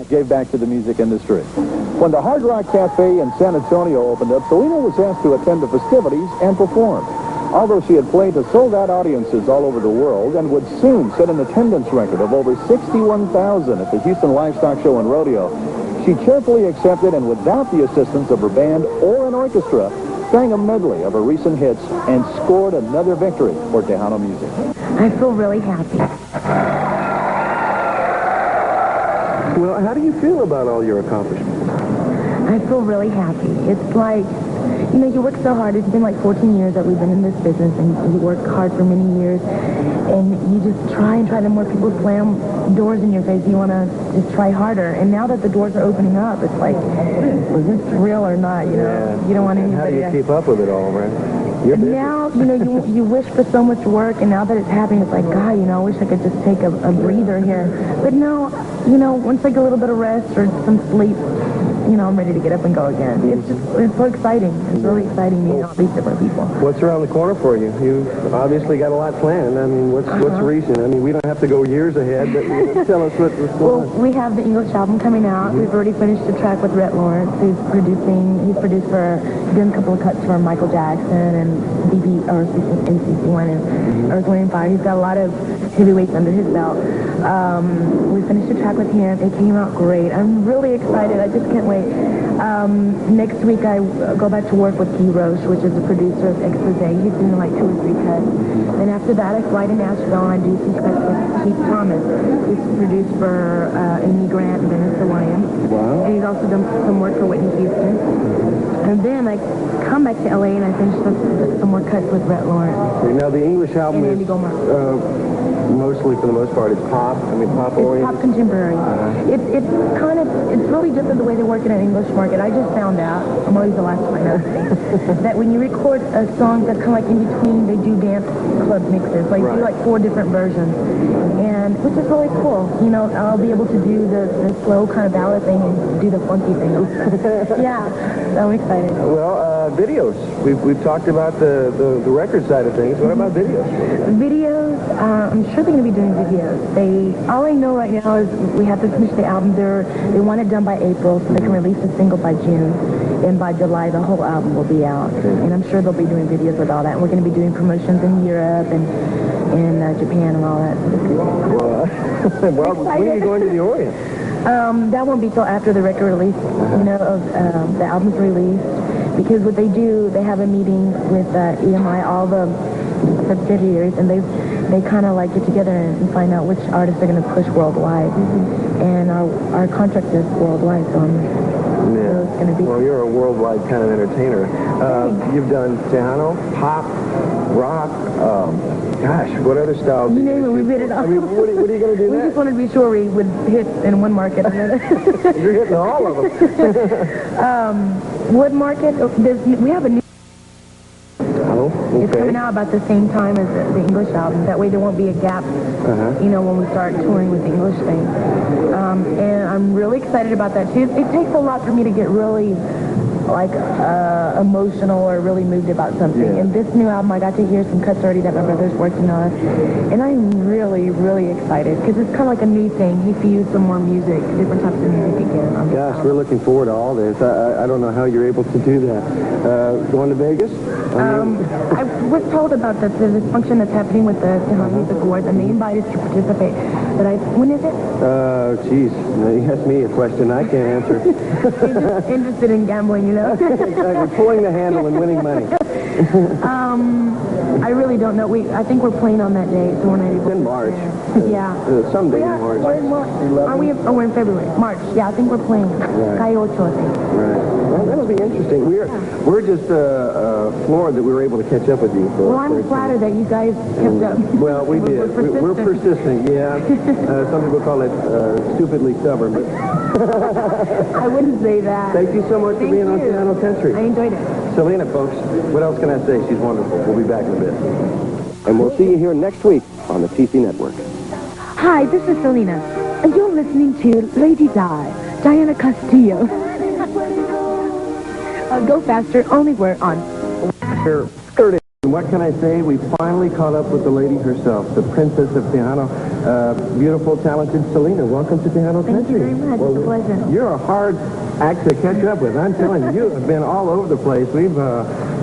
gave back to the music industry. When the Hard Rock Cafe in San Antonio opened up, Selena was asked to attend the festivities and perform. Although she had played to sold-out audiences all over the world and would soon set an attendance record of over 61,000 at the Houston Livestock Show and Rodeo, she cheerfully accepted and without the assistance of her band or an orchestra, sang a medley of her recent hits and scored another victory for Tejano music. I feel really happy. Well, how do you feel about all your accomplishments? I feel really happy. It's like, you know, you work so hard. It's been like 14 years that we've been in this business, and you work hard for many years, and you just try and try. The more people slam doors in your face, you want to just try harder. And now that the doors are opening up, it's like, is this real or not? You know, Yeah. You don't want anybody. How do you keep up with it all, right? Now, you know, you wish for so much work, and now that it's happening, it's like, God, you know, I wish I could just take a breather here. But no, you know, once I get a little bit of rest or some sleep, you know, I'm ready to get up and go again. It's so exciting. It's really exciting meeting all these different people. What's around the corner for you? You've obviously got a lot planned. I mean, what's recent? I mean, we don't have to go years ahead, but tell us what's going on. Well, we have the English album coming out. We've already finished the track with Rhett Lawrence, who's producing. He's produced for, doing a couple of cuts for Michael Jackson and NCC1 and Earth, Wind & Fire. He's got a lot of heavyweights under his belt. We finished the track with him. It came out great. I'm really excited. I just can't wait. Next week I go back to work with Guy Roche, which is the producer of Expose. He's doing like 2 or 3 cuts. Then after that I fly to Nashville and I do some cuts with Keith Thomas, who's produced for Amy Grant and Vanessa Williams. Wow. And he's also done some work for Whitney Houston. And then I come back to LA and I finish some more cuts with Rhett Lawrence. Now, the English album And Andy is Gilmore. mostly, for the most part, it's pop. I mean, pop-oriented. It's pop contemporary. It's really different the way they work in an English market. I just found out, I'm always the last one to know, that when you record a song that's kind of like in between, they do dance club mixes. Like, do like 4 different versions. And, which is really cool. You know, I'll be able to do the slow kind of ballad thing and do the funky thing. Yeah, so I'm excited. Well, videos. We've talked about the record side of things. What about videos? Videos, I'm sure they're going to be doing videos. All I know right now is we have to finish the album. They want it done by April so they can release a single by June. And by July, the whole album will be out. And I'm sure they'll be doing videos with all that. And we're going to be doing promotions in Europe and in Japan and all that. Well, when are you going to the Orient? That won't be till after the record release, you know, of the album's released. Because what they do, they have a meeting with EMI, all the subsidiaries, and they kind of like get together and find out which artists they're going to push worldwide. And our contract is worldwide, so it's going to be... Well, you're a worldwide kind of entertainer. You've done Tejano, pop, rock, gosh, what other styles? You name it, we hit it all. I mean, what are you going to do We next? just wanted to be sure we would hit in one market or another. You're hitting all of them. What market? We have a new... It's coming out about the same time as the English album. That way there won't be a gap, you know, when we start touring with the English thing. And I'm really excited about that, too. It takes a lot for me to get really, like, emotional or really moved about something. Yeah. And this new album, I got to hear some cuts already that my brother's working on. And I'm really, really excited because it's kind of like a new thing. He fused some more music, different types of music again. On Gosh, we're looking forward to all this. I don't know how you're able to do that. Going to Vegas? I was told about this function that's happening with the Tejano Music Awards, and they invited us to participate. But when is it? Geez, you asked me a question I can't answer. You're just interested in gambling, you know? Exactly, pulling the handle and winning money. I really don't know. I think we're playing on that day, so we're not able to. In March. Yeah. Someday in March. We're in March. Are we? Oh, we're in February. March. Yeah, I think we're playing. Calle Ocho, I think. Right. Well, that'll be interesting. We're just floored that we were able to catch up with you. Well, I'm flattered that you guys kept up. Well, we did. We're persistent, yeah. Some people call it stupidly stubborn, but... I wouldn't say that. Thank you so much for being on Tejano Country. I enjoyed it. Selena, folks, what else can I say? She's wonderful. We'll be back in a bit. And we'll see you here next week on the TC Network. Hi, this is Selena, and you're listening to Lady Di, Diana Castillo. Go faster, only we're on. What can I say? We finally caught up with the lady herself, the Princess of Tejano. Beautiful, talented Selena. Welcome to Tejano Country. Thank you very much. It's a pleasure. You're a hard act to catch up with. I'm telling you, you have been all over the place. We've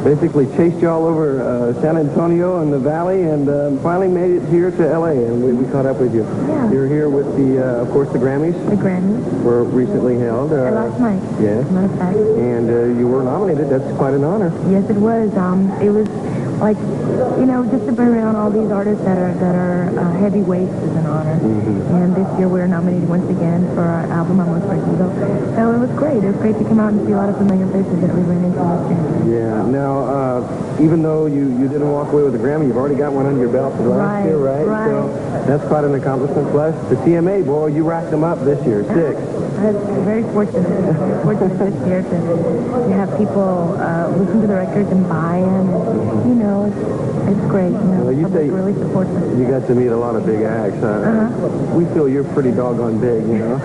basically chased you all over San Antonio and the Valley, and finally made it here to L.A., and we caught up with you. Yeah. You're here with the, of course, the Grammys. The Grammys. Were recently held. Last night. Yes. As a matter of fact. And you were nominated. That's quite an honor. Yes, it was. It was like, you know, just to be around all these artists that are heavyweights is an honor. And this year we're nominated once again for our album, Our Most Perdido. So it was great. It was great to come out and see a lot of familiar faces that we ran into last year. Yeah. Now, even though you didn't walk away with a Grammy, you've already got one under your belt for last year, right? Right. So that's quite an accomplishment. Plus, the TMA, boy, you racked them up this year, 6. I was very fortunate. Fortunate this year to have people listen to the records and buy them. And, you know, it's great. You know, Well, you say really supports us. you got to meet a lot of big acts. We feel you're pretty doggone big, you know.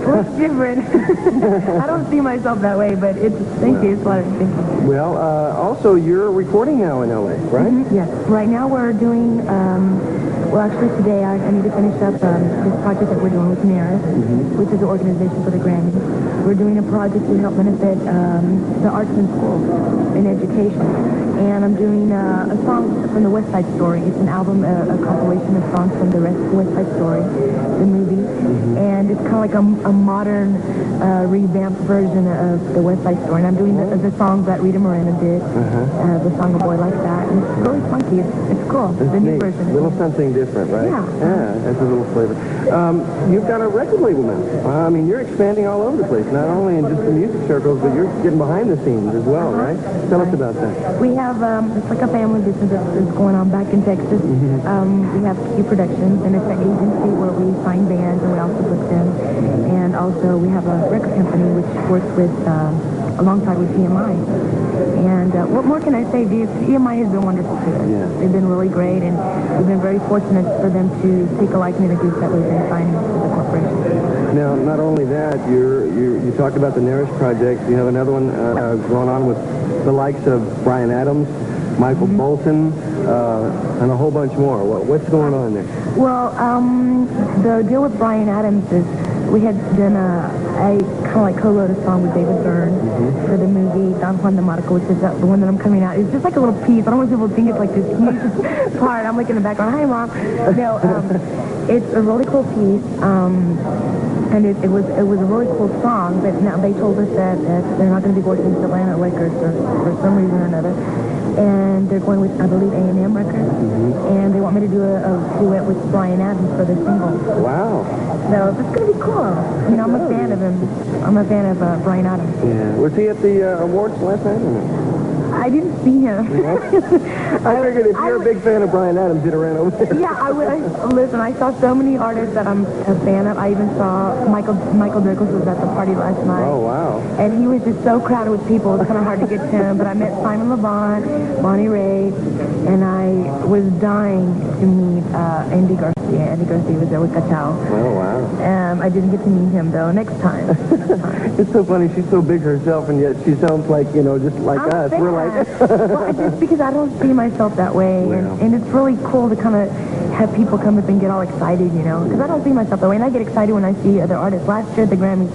Well, it's different. I don't see myself that way, but thank you. It's a lot of thinking. Well, also, you're recording now in L.A., right? Yes. Right now we're doing, well, actually today I need to finish up this project that we're doing with NARIS, which is the organization for the Grammys. We're doing a project to help benefit the arts in schools and education. And I'm doing a song from the West Side Story. It's an album, a compilation of songs from the West Side Story, the movie. And it's kind of like a modern, revamped version of the West Side Story. And I'm doing the song that Rita Moreno did, the song A Boy Like That. And it's really funky. It's cool. It's the new neat. version. A little something different, right? Yeah. Yeah, that's a little flavor. You've got a record label now. I mean, you're expanding all over the place, not only in just the music circles, but you're getting behind the scenes as well, right? Tell us about that. We have, it's like a family business that's going on back in Texas. We have Q Productions, and it's an agency where we sign bands and we also book them. And also we have a record company which works with, alongside with EMI. And what more can I say? EMI has been wonderful to us. Yeah. They've been really great, and we've been very fortunate for them to take a liking to the group that we've been signing to the corporation. Now, not only that, you talked about the NARIS project. You have another one going on with the likes of Bryan Adams, Michael Bolton, and a whole bunch more. What's going on there? Well, the deal with Bryan Adams is we had done I kind of like co-wrote a song with David Byrne for the movie Don Juan de Marco, which is the one that I'm coming out. It's just like a little piece. I don't want people to think it's like this huge part. I'm like in the background, hi Mom. No, it's a really cool piece. And it was a really cool song, but now they told us that they're not going to be working with Atlanta Records for some reason or another. And they're going with, I believe, A&M Records. And they want me to do a duet with Bryan Adams for the single. Wow. So it's going to be cool. You know, I'm a fan of him. I'm a fan of Bryan Adams. Yeah. Was he at the awards last night or no? I didn't see him. I figured if you're a big fan of Bryan Adams, you'd have ran over there. Yeah, listen, I saw so many artists that I'm a fan of. I even saw Michael Douglas was at the party last night. Oh, wow. And he was just so crowded with people. It was kind of hard to get to him. But I met Simon LeBon, Bonnie Raitt, and I was dying to meet Andy Garcia. Andy Garcia was there with Cachao. Oh, wow. I didn't get to meet him, though. Next time. It's so funny. She's so big herself, and yet she sounds like, you know, just like I'm us. sad. We're like... Well, just because I don't see myself that way. Well. And it's really cool to kind of have people come up and get all excited, you know. Because I don't see myself that way. And I get excited when I see other artists. Last year at the Grammys,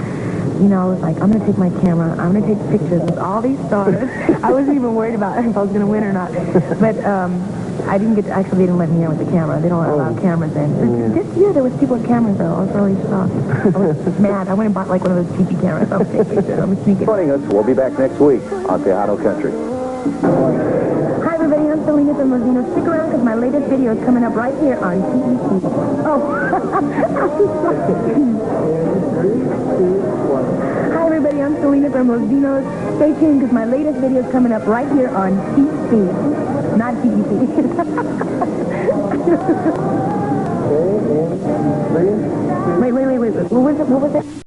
you know, I was like, I'm going to take my camera. I'm going to take pictures with all these stars. I wasn't even worried about if I was going to win or not. But I didn't get to, actually, they didn't let me in with the camera. They don't allow cameras in. This year, there was people with cameras, though. I was really shocked. I was mad. I went and bought, like, one of those cheapy cameras. I was taking pictures. I was sneaking. Joining us, we'll be back next week on Tejano Country. Hi, everybody. I'm Selena from Rosino. Stick around because my latest video is coming up right here on TEC. Oh. Hi, everybody. I'm Selena from Rosino. Stay tuned because my latest video is coming up right here on TEC. Not TEC. Wait. What was it?